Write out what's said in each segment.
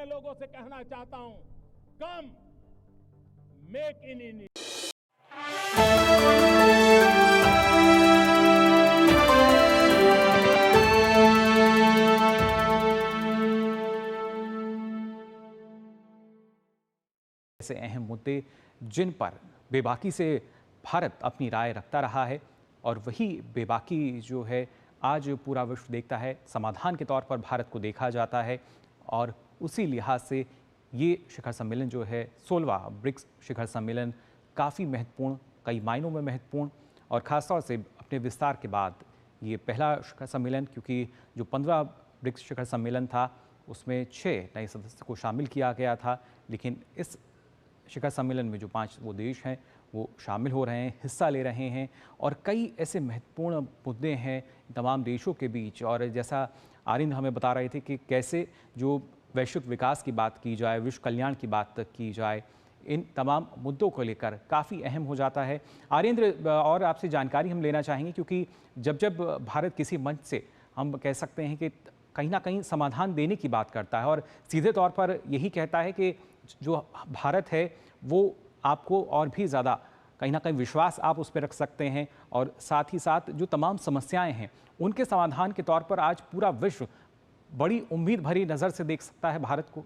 लोगों से कहना चाहता हूं, कम मेक इन इंडिया। ऐसे अहम मुद्दे जिन पर बेबाकी से भारत अपनी राय रखता रहा है और वही बेबाकी जो है आज पूरा विश्व देखता है, समाधान के तौर पर भारत को देखा जाता है। और उसी लिहाज से ये शिखर सम्मेलन जो है 16वां ब्रिक्स शिखर सम्मेलन काफ़ी महत्वपूर्ण, कई मायनों में महत्वपूर्ण और ख़ासतौर से अपने विस्तार के बाद ये पहला शिखर सम्मेलन, क्योंकि जो 15वां ब्रिक्स शिखर सम्मेलन था उसमें 6 नए सदस्य को शामिल किया गया था, लेकिन इस शिखर सम्मेलन में जो 5 वो देश हैं वो शामिल हो रहे हैं, हिस्सा ले रहे हैं और कई ऐसे महत्वपूर्ण मुद्दे हैं तमाम देशों के बीच। और जैसा आरिंद हमें बता रहे थे कि कैसे जो वैश्विक विकास की बात की जाए, विश्व कल्याण की बात की जाए, इन तमाम मुद्दों को लेकर काफ़ी अहम हो जाता है। आरिंद्र, और आपसे जानकारी हम लेना चाहेंगे क्योंकि जब जब भारत किसी मंच से हम कह सकते हैं कि कहीं ना कहीं समाधान देने की बात करता है और सीधे तौर पर यही कहता है कि जो भारत है वो आपको और भी ज़्यादा कहीं ना कहीं विश्वास आप उस पर रख सकते हैं और साथ ही साथ जो तमाम समस्याएं हैं उनके समाधान के तौर पर आज पूरा विश्व बड़ी उम्मीद भरी नज़र से देख सकता है भारत को।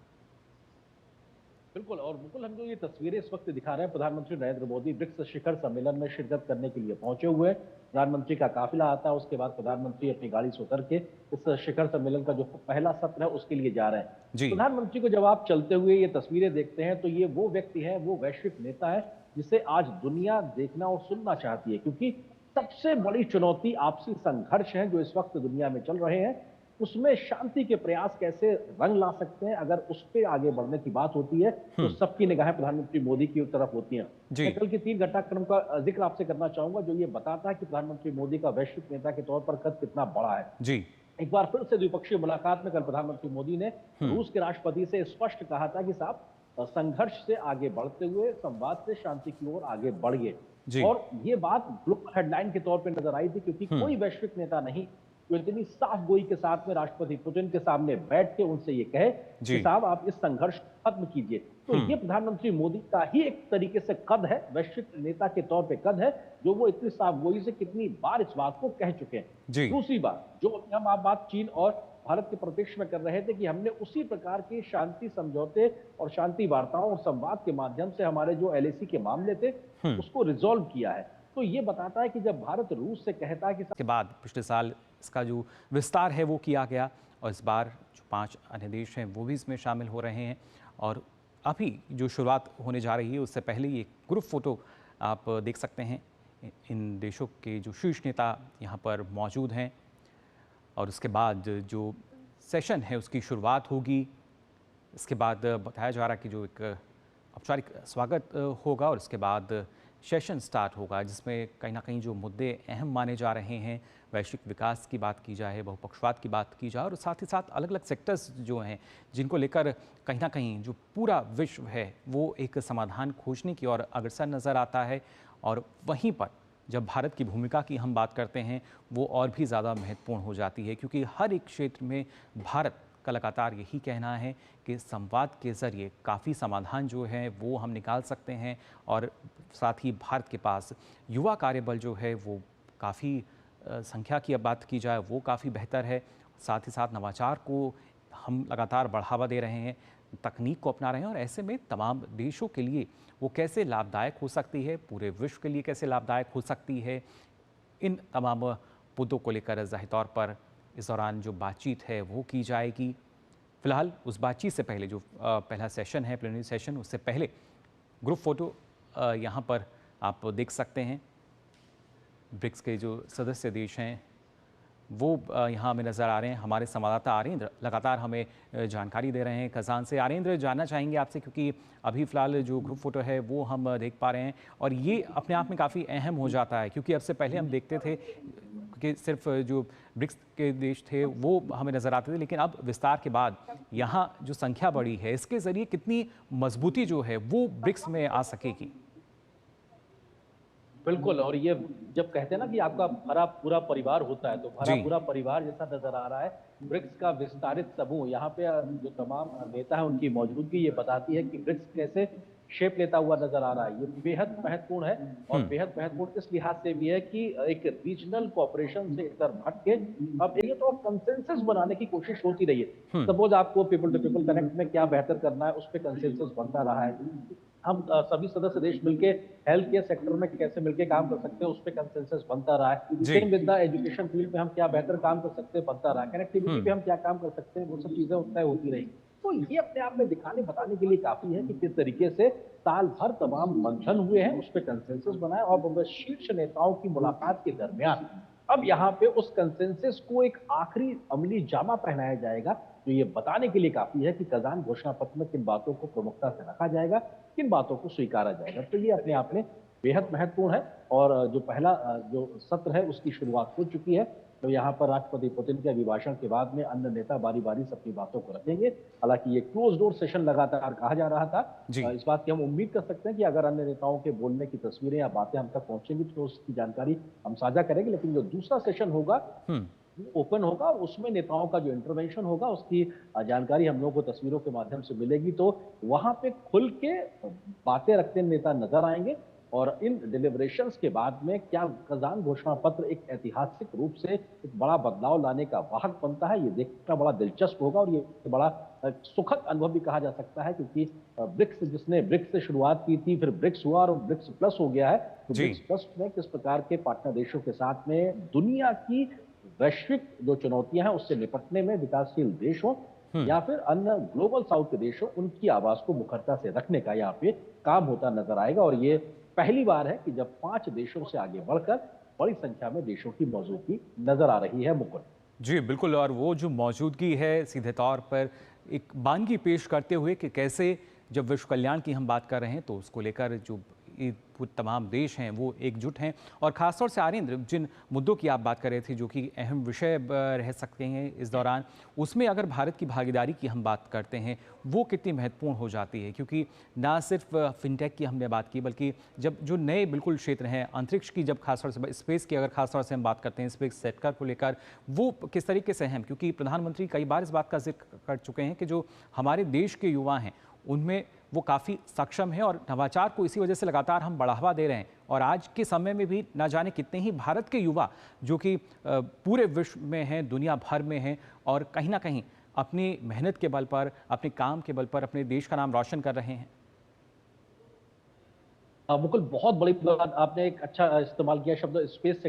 बिल्कुल, और मुकुल, हम जो ये तस्वीरें इस वक्त दिखा रहे हैं, प्रधानमंत्री नरेंद्र मोदी ब्रिक्स शिखर सम्मेलन में शिरकत करने के लिए पहुंचे हुए हैं। प्रधानमंत्री का काफिला आता है, उसके बाद प्रधानमंत्री अपनी गाड़ी से उतर के इस शिखर सम्मेलन का जो पहला सत्र है उसके लिए जा रहे हैं। प्रधानमंत्री को जब आप चलते हुए ये तस्वीरें देखते हैं तो ये वो व्यक्ति है, वो वैश्विक नेता है जिसे आज दुनिया देखना और सुनना चाहती है, क्योंकि सबसे बड़ी चुनौती आपसी संघर्ष है जो इस वक्त दुनिया में चल रहे हैं, उसमें शांति के प्रयास कैसे रंग ला सकते हैं। अगर उस पर आगे बढ़ने की बात होती है तो सबकी निगाहें प्रधानमंत्री मोदी की तरफ होती हैं। मैं कल के 3 घटनाक्रम का जिक्र आपसे करना चाहूंगा जो ये बताता है कि प्रधानमंत्री मोदी का वैश्विक नेता के तौर पर कद कितना बड़ा है। जी, एक बार फिर से द्विपक्षीय मुलाकात में कल प्रधानमंत्री मोदी ने रूस के राष्ट्रपति से स्पष्ट कहा था कि साहब, संघर्ष से आगे बढ़ते हुए संवाद से शांति की ओर आगे बढ़िए। और ये बात ग्लोबल हेडलाइन के तौर पर नजर आई थी, क्योंकि कोई वैश्विक नेता नहीं जो इतनी साफ गोई के साथ में राष्ट्रपति पुतिन के सामने बैठ के उनसे ये कहे कि साहब आप इस संघर्ष को खत्म कीजिए। तो ये प्रधानमंत्री मोदी का ही एक तरीके से कद है, वैश्विक नेता के तौर पे कद है, जो वो इतनी साफ गोई से कितनी बार इस बात को कह चुके हैं। दूसरी बात जो हम आप बात चीन और भारत के प्रत्यक्ष में कर रहे थे कि हमने उसी प्रकार के शांति समझौते और शांति वार्ताओं और संवाद के माध्यम से हमारे जो LAC के मामले थे उसको रिजॉल्व किया है। तो ये बताता है कि जब भारत रूस से कहता है कि के बाद पिछले साल इसका जो विस्तार है वो किया गया और इस बार जो 5 अन्य देश हैं वो भी इसमें शामिल हो रहे हैं। और अभी जो शुरुआत होने जा रही है उससे पहले ये ग्रुप फोटो आप देख सकते हैं। इन देशों के जो शीर्ष नेता यहाँ पर मौजूद हैं और उसके बाद जो सेशन है उसकी शुरुआत होगी। इसके बाद बताया जा रहा है कि जो एक औपचारिक स्वागत होगा और उसके बाद सेशन स्टार्ट होगा, जिसमें कहीं ना कहीं जो मुद्दे अहम माने जा रहे हैं, वैश्विक विकास की बात की जाए, बहुपक्षवाद की बात की जाए और साथ ही साथ अलग अलग सेक्टर्स जो हैं जिनको लेकर कहीं ना कहीं जो पूरा विश्व है वो एक समाधान खोजने की ओर अग्रसर नज़र आता है। और वहीं पर जब भारत की भूमिका की हम बात करते हैं वो और भी ज़्यादा महत्वपूर्ण हो जाती है, क्योंकि हर एक क्षेत्र में भारत का लगातार यही कहना है कि संवाद के ज़रिए काफ़ी समाधान जो है वो हम निकाल सकते हैं। और साथ ही भारत के पास युवा कार्यबल जो है वो काफ़ी संख्या की अब बात की जाए वो काफ़ी बेहतर है। साथ ही साथ नवाचार को हम लगातार बढ़ावा दे रहे हैं, तकनीक को अपना रहे हैं और ऐसे में तमाम देशों के लिए वो कैसे लाभदायक हो सकती है, पूरे विश्व के लिए कैसे लाभदायक हो सकती है, इन तमाम मुद्दों को लेकर ज़ाहिर तौर पर इस दौरान जो बातचीत है वो की जाएगी। फ़िलहाल उस बातचीत से पहले जो पहला सेशन है, प्लेनरी सेशन, उससे पहले ग्रुप फ़ोटो यहाँ पर आप देख सकते हैं। ब्रिक्स के जो सदस्य देश हैं वो यहाँ हमें नज़र आ रहे हैं। हमारे संवाददाता आरेंद्र लगातार हमें जानकारी दे रहे हैं कज़ान से। आरेंद्र, जानना चाहेंगे आपसे, क्योंकि अभी फ़िलहाल जो ग्रुप फ़ोटो है वो हम देख पा रहे हैं और ये अपने आप में काफ़ी अहम हो जाता है, क्योंकि अब से पहले हम देखते थे कि सिर्फ जो ब्रिक्स के देश थे वो हमें नज़र आते थे, लेकिन अब विस्तार के बाद यहाँ जो संख्या बढ़ी है इसके ज़रिए कितनी मजबूती जो है वो ब्रिक्स में आ सकेगी। बिल्कुल। और ये जब कहते हैं ना कि आपका भरा पूरा परिवार होता है, तो भरा जी। पूरा परिवार जैसा नजर आ रहा है। ब्रिक्स का विस्तारित समूह यहाँ पे जो तमाम नेता है उनकी मौजूदगी ये बताती है कि ब्रिक्स कैसे शेप लेता हुआ नजर आ रहा है। ये बेहद महत्वपूर्ण है और बेहद महत्वपूर्ण इस लिहाज से भी है कि एक रीजनल कोऑपरेशन से इधर हट के अब ये तो कंसेंसस बनाने की कोशिश होती रही है। सपोज आपको पीपल टू पीपल कनेक्ट में क्या बेहतर करना है, उस पर कंसेंसस बनता रहा है। हम सभी सदस्य देश मिलके हेल्थ केयर सेक्टर में कैसे मिलके काम कर सकते हैं, उस पे कंसेंसस बनता रहा है। जी। Same with the education field में हम क्या बेहतर काम कर सकते हैं, बनता रहा है। कनेक्टिविटी पे हम क्या काम कर सकते हैं, वो सब चीजें तय होती रही। तो ये अपने आप में दिखाने बताने के लिए काफी है कि किस तरीके से साल भर तमाम मंथन हुए हैं, उस पे कंसेंसस बनाए और शीर्ष नेताओं की मुलाकात के दरमियान अब यहाँ पे उस कंसेंसस को एक आखिरी अमली जामा पहनाया जाएगा, जो ये बताने के लिए काफी है कि कजान घोषणा पत्र में किन बातों को प्रमुखता से रखा जाएगा, किन बातों को स्वीकारा जाएगा। तो ये अपने आप में बेहद महत्वपूर्ण है और जो पहला जो सत्र है उसकी शुरुआत हो चुकी है। तो यहाँ पर राष्ट्रपति पुतिन के अभिभाषण के बाद में अन्य नेता बारी बारी से अपनी बातों को रखेंगे। हालांकि ये क्लोज डोर सेशन लगातार कहा जा रहा था। जी। इस बात की हम उम्मीद कर सकते हैं कि अगर अन्य नेताओं के बोलने की तस्वीरें या बातें हम तक पहुंचेंगी तो उसकी जानकारी हम साझा करेंगे। लेकिन जो दूसरा सेशन होगा ओपन होगा और उसमें नेताओं का जो इंटरवेंशन होगा उसकी जानकारी हम लोगों को तस्वीरों के माध्यम से मिलेगी। तो वहां पे खुल के बातें रखते नेता नजर आएंगे और इन डिलिब्रेशंस के बाद में क्या कजान घोषणा पत्र एक ऐतिहासिक रूप से एक बड़ा बदलाव लाने का वाहक बनता है, ये देखना बड़ा दिलचस्प होगा। और ये बड़ा सुखद अनुभव भी कहा जा सकता है, क्योंकि ब्रिक्स जिसने ब्रिक्स से शुरुआत की थी, फिर ब्रिक्स हुआ और ब्रिक्स प्लस हो गया है। तो जी। ब्रिक्स प्लस में किस प्रकार के पार्टनर देशों के साथ में दुनिया की वैश्विक जो चुनौतियां हैं उससे निपटने में विकासशील देश हो या फिर अन्य ग्लोबल साउथ के देश हो, उनकी आवाज को मुखरता से रखने का यहाँ पे काम होता नजर आएगा। और ये पहली बार है कि जब 5 देशों से आगे बढ़कर बड़ी संख्या में देशों की मौजूदगी नजर आ रही है। मुकुल जी बिल्कुल, और वो जो मौजूदगी है सीधे तौर पर एक बानगी पेश करते हुए कि कैसे जब विश्व कल्याण की हम बात कर रहे हैं तो उसको लेकर जो ये तमाम देश हैं वो एकजुट हैं। और ख़ासतौर से आरिंद्र, जिन मुद्दों की आप बात कर रहे थे जो कि अहम विषय रह सकते हैं इस दौरान, उसमें अगर भारत की भागीदारी की हम बात करते हैं वो कितनी महत्वपूर्ण हो जाती है, क्योंकि ना सिर्फ फिनटेक की हमने बात की बल्कि जब जो नए बिल्कुल क्षेत्र हैं अंतरिक्ष की, जब खासतौर से स्पेस की अगर खासतौर से हम बात करते हैं, स्पेस सेक्टर को लेकर वो किस तरीके से अहम, क्योंकि प्रधानमंत्री कई बार इस बात का जिक्र कर चुके हैं कि जो हमारे देश के युवा हैं उनमें वो काफ़ी सक्षम है और नवाचार को इसी वजह से लगातार हम बढ़ावा दे रहे हैं। और आज के समय में भी ना जाने कितने ही भारत के युवा जो कि पूरे विश्व में हैं, दुनिया भर में हैं और कहीं ना कहीं अपनी मेहनत के बल पर, अपने काम के बल पर अपने देश का नाम रोशन कर रहे हैं। मुकुल, बहुत बड़ी बात आपने एक अच्छा इस्तेमाल किया शब्द स्पेस